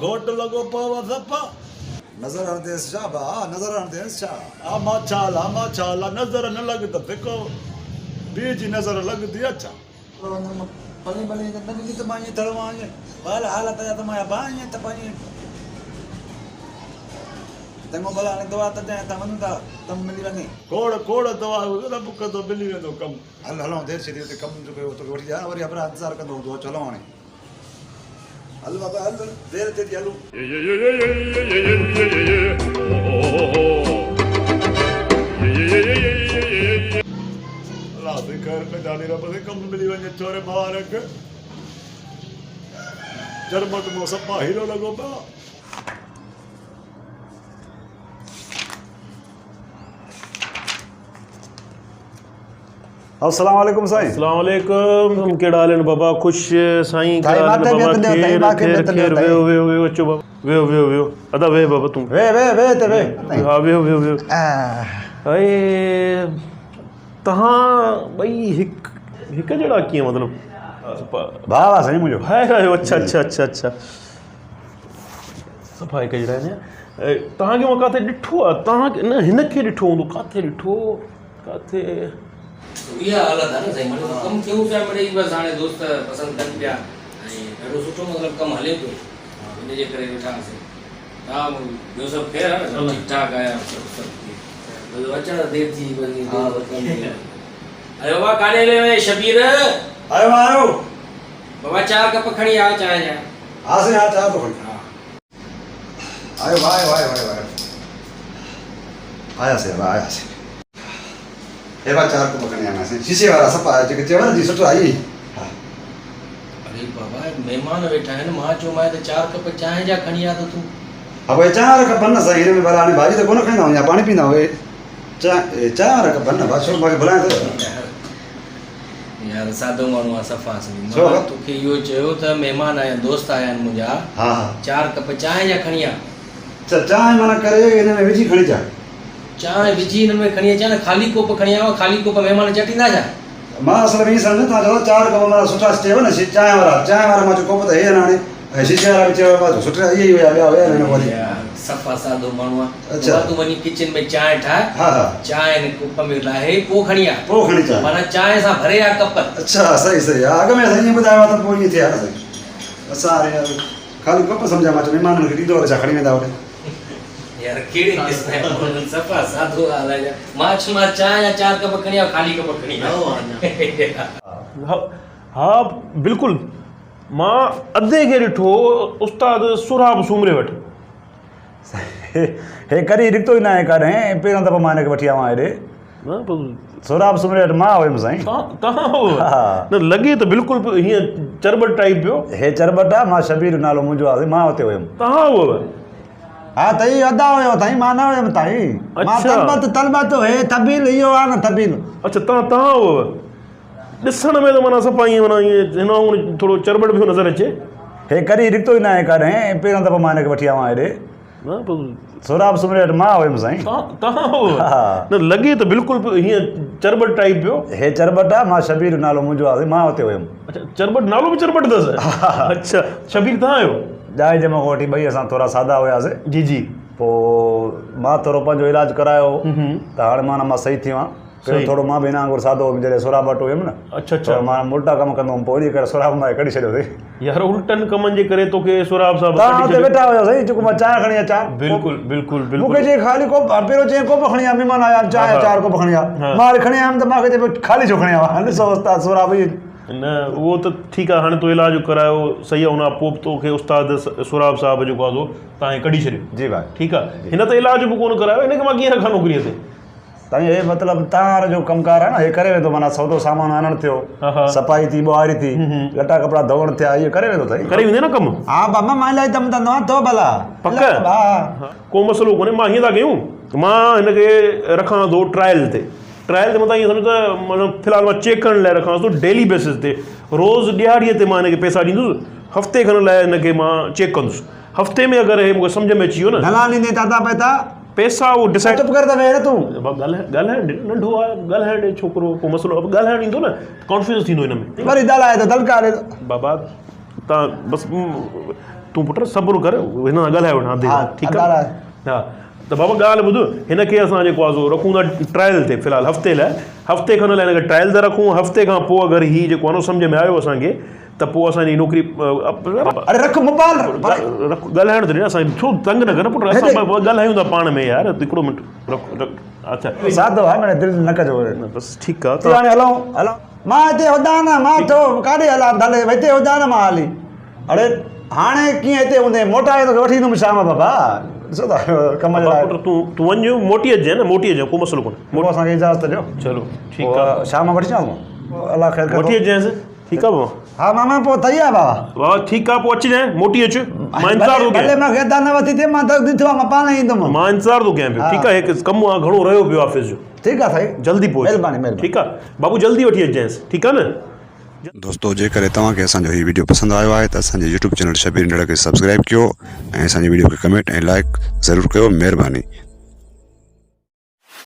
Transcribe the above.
घोट लगो पावा सपा नजर आते शाबा नजर आते शा आमा चाला नजर न लग तो देखो बीज नजर लग दी अच्छा पली पली नदी तो माने तळवाने बाल हालत या तो माया बाने तपानी तंगो बला ने दवा त दे तमनता तम मिली वने कोड़ कोड़ दवा रब को तो मिली वेंदो कम हल हलो देर से ते कम जो तो वठी जा वरी अपना इंतजार कंदो दो चलो हाणे हल बाबा हल देर ते हलो अल्लाह दे कर में जाने रब दे कम मिली वने छोरे मुबारक जरमत मो सपा हीरो लगो बा अस्सलाम वालेकुम साईं अस्सलाम वालेकुम हम केड़ा हाल बाबा खुश साईं ताई माते बाबा खैर वे अचो बाबा वे अदा वे बाबा तू वे ते वे हां वे हाय तहां भाई हिक जड़ा की मतलब बाबा साईं मुजो हाय अच्छा सफाई के जड़ा ने तहां के काथे डिठो तहां न हिन के डिठो तो काथे डिठो काथे इहा हालत आहे न साईं माने कम क्यों पिया मिड़े बस हाणे दोस्त पसंद कनि पिया ऐं ॾाढो सुठो मतिलबु कमु हले पियो इन जे करे वेठासीं हा ॿियो सभु ख़ैरु आहे न सभु ठीकु ठाक आहे सभु अचणु देरि थी वञे अरे बाबा काॾे हले वञे शबीर आयो बाबा 4 कप खणी आ चांहि जा आसे आ चाह तो खणी आयो भाई आया से ए बा 4 कप खणी आना से शीशे वाला सपा जेके चवण जी सुठो आई अरे बाबा मेहमान वेठा आहिनि मां चयो मां त 4 कप चांहि जा खणी आ त तूं अब 4 कप न सही में भला हाणे भाजी तो कोन खाईंदा या पानी पींदा होए 4 कप न बाछो माके बुलाए तो यार सादो माण्हू आहे सफ़ा मां तोखे इहो चयो त महिमान आया आहिनि दोस्त आया आहिनि मुंहिंजा हा 4 कप चांहि जा खणी आ चांहि माना करे इन में विझी खणी जा चांहि विझी हिन में खणी अचां न खाली कोप खणी आवां खाली कोप महिमान चटींदा छा मां असल में सम्झ था चलो 4 कप माना सुठा चयो न चांहि वारा मां जो कोप त हे न हाणे ऐं शीशे वारा बि चयो बाजू सुठा इहे ई हुया न वरी सफ़ा सादो माण्हू आहे अच्छा तूं वञी किचन में चांहि ठाहे हा चांहि हिन कोप में लाहे पोइ खणी आ चा माना चांहि सां भरे आ कप अच्छा सही अॻ में साईं ॿुधायो त पोइ ईअं थिया साईं असां खाली कप सम्झा मां महिमाननि खे ॾींदो छा खणी वेंदा होॾे यार कहिड़े क़िस्म जो सफ़ा सादो हाल आहे मां चांहि जा 4 कप खणी आ खाली कप खणी आ हा बिल्कुलु मां अधे खे ॾिठो उस्ताद सुराब सूमरे वटि हे करी निकितो ई न आहे काॾहें पहिरियों दफ़ो मां हिनखे वठी आवां हेॾे सुराब सूमरे वटि मां हुयुमि साईं न लॻे त बिल्कुलु हीअं चरबट टाइप पियो हे चरबट आहे मां शबीर नालो मुंहिंजो आहे मां हुते हुयुमि तव्हां हुअव हा तई अदा हुयो ताईं मां न हुयुमि ताईं मां तलबत हे तबील इहो आहे न तबील अच्छा तव्हां हुअव ॾिसण में त माना सफ़ा ईअं माना ईअं हिन थोरो चरबट बि नज़र अचे हे करी निकितो ई न आहे काॾहें पहिरियों दफ़ो मां हिनखे वठी आवां हेॾे सुराब सूमरे वटि मां हुयुमि साईं तव्हां हुअव न लॻे त बिल्कुलु हीअं चरबट टाइप पियो हे चरबट आहे मां शबीर नालो मुंहिंजो आहे मां हुते हुयुमि अच्छा चरबट नालो बि चरबट अथसि अच्छा शबीर तव्हां आहियो ॼाए जमा खां वठी ॿई असां थोरा सादा हुयासीं जी पोइ मां थोरो पंहिंजो इलाजु करायो त हाणे माना मां सही थियो आहियां पहिरियों थोरो मां बि हिन वांगुरु सादो जॾहिं सुराब वटि हुयुमि न अच्छा मां उल्टा कमु कंदो हुउमि पोइ वरी करे सुराब मां कढी छॾियो अथई यार उल्टनि कमनि जे करे तोखे सुराब साहिबु तव्हां हुते वेठा हुयो साईं जेको मां चांहि खणी अचां बिल्कुलु मूंखे चई ख़ाली कोप पहिरियों चई कोप खणी आ महिमान आया चांहि 4 कोप खणी आ मां खणी आयुमि त मूंखे चई ख़ाली छो खणी आवां ॾिसो उस्ताद सुराब न उहो त ठीकु आहे, हाणे तो इलाजु करायो सही आहे, हुन खां पोइ बि तोखे उस्ताद सुराब साहिब जेको आहे तव्हांखे कढी छॾियो। जी भाई ठीकु आहे, हिन त इलाजु बि कोन करायो, हिनखे मां कीअं रखां नौकिरीअ ते? साईं हे मतिलबु तव्हां जो कमकार आहे न, हे करे वेंदो, माना सौदो सामान आणणु थियो, सफ़ाई थी, ॿुहारी थी, लटा कपिड़ा धोअण थिया, इहो करे वेंदो साईं। करे वेंदे न कमु? हा बाबा मां इलाही दम कंदो आहियां, तो भला पक? हा को मसइलो कोन्हे, मां हीअं था कयूं, मां हिनखे रखां थो ट्रायल ते मथां ईअं सम्झो त मतिलबु फ़िलहालु मां चेक करण लाइ रखां थो डेली बेसिस ते, रोज़ु ॾियारीअ ते मां हिनखे पैसा ॾींदुसि, हफ़्ते खनि लाइ हिनखे मां चेक कंदुसि, हफ़्ते में अगरि हे मूंखे सम्झ में अची वियो न घणा ॾींदे दादा पैसा उहो डिसाइड चुप कर त वेह तूं ॻाल्हाइण नंढो आहे, ॻाल्हाइण ॾे छोकिरो, को मसइलो ॻाल्हाइण ईंदो न, कॉन्फिडेंस थींदो हिन में। वरी ॻाल्हाए त दलकार बाबा तव्हां बसि तूं पुटु सब्र कर, हिन सां ॻाल्हाए वठां, ठीकु आहे? हा त बाबा ॻाल्हि ॿुध, हिनखे असां जेको आहे रखूं था ट्रायल ते, फ़िलहालु हफ़्ते लाइ, हफ़्ते खनि लाइ हिनखे ट्रायल ते रखूं, हफ़्ते खां पोइ अगरि हीउ जेको आहे न सम्झ में आयो असांखे त पोइ असांजी नौकिरी अरे रख मोबाइल ॻाल्हाइण त ॾिए, असां छो तंग न कर पुटु, असां ॻाल्हायूं था पाण में यार, हिकिड़ो मिंट अच्छा सादो आहे माना दिलि न कजो बसि ठीकु आहे। हाणे हलूं हलो, मां हिते हुजां न, मां थो काॾे हलां भले हिते हुजां न मां हली। अड़े हाणे कीअं हिते हूंदे, मोटाए तोखे वठी ईंदुमि शाम बाबा, ॾिसो था कम जे लाइ। तूं वञ, मोटी अचिजांइ न, मोटी अचिजांइ, को मसइलो कोन्हे, पोइ असांखे इजाज़त ॾियो। चलो ठीकु आहे, शाम वठी अचां, अलाह ख़ैर वठी अचिजांइसि, ठीकु आहे बाबा? हा मामा पोइ तयारु बाबा। बाबा ठीकु आहे, पोइ अचिजांइ, मोटी अचु, मां इंतज़ारु थो भले कयां। मां गेदा न वठी थिए, मां ॾिठो आहे, मां पाण ईंदुमि। मां इंतज़ारु थो कयां पियो, ठीकु आहे? हिकु कमु आहे, घणो रहियो पियो ऑफिस जो, ठीकु आहे साईं, जल्दी पहुच, महिरबानी ठीकु आहे बाबू, जल्दी वठी अचिजांइसि, ठीकु आहे न? दोस्तों जेकर तव्हांखे असांजो हीउ वीडियो पसंदि आयो आहे त असांजे यूट्यूब चैनल शबीर इंडिया खे सब्सक्राइब कयो ऐं असांजे वीडियो खे कमेंट ऐं लाइक ज़रूरु कयो, महिरबानी।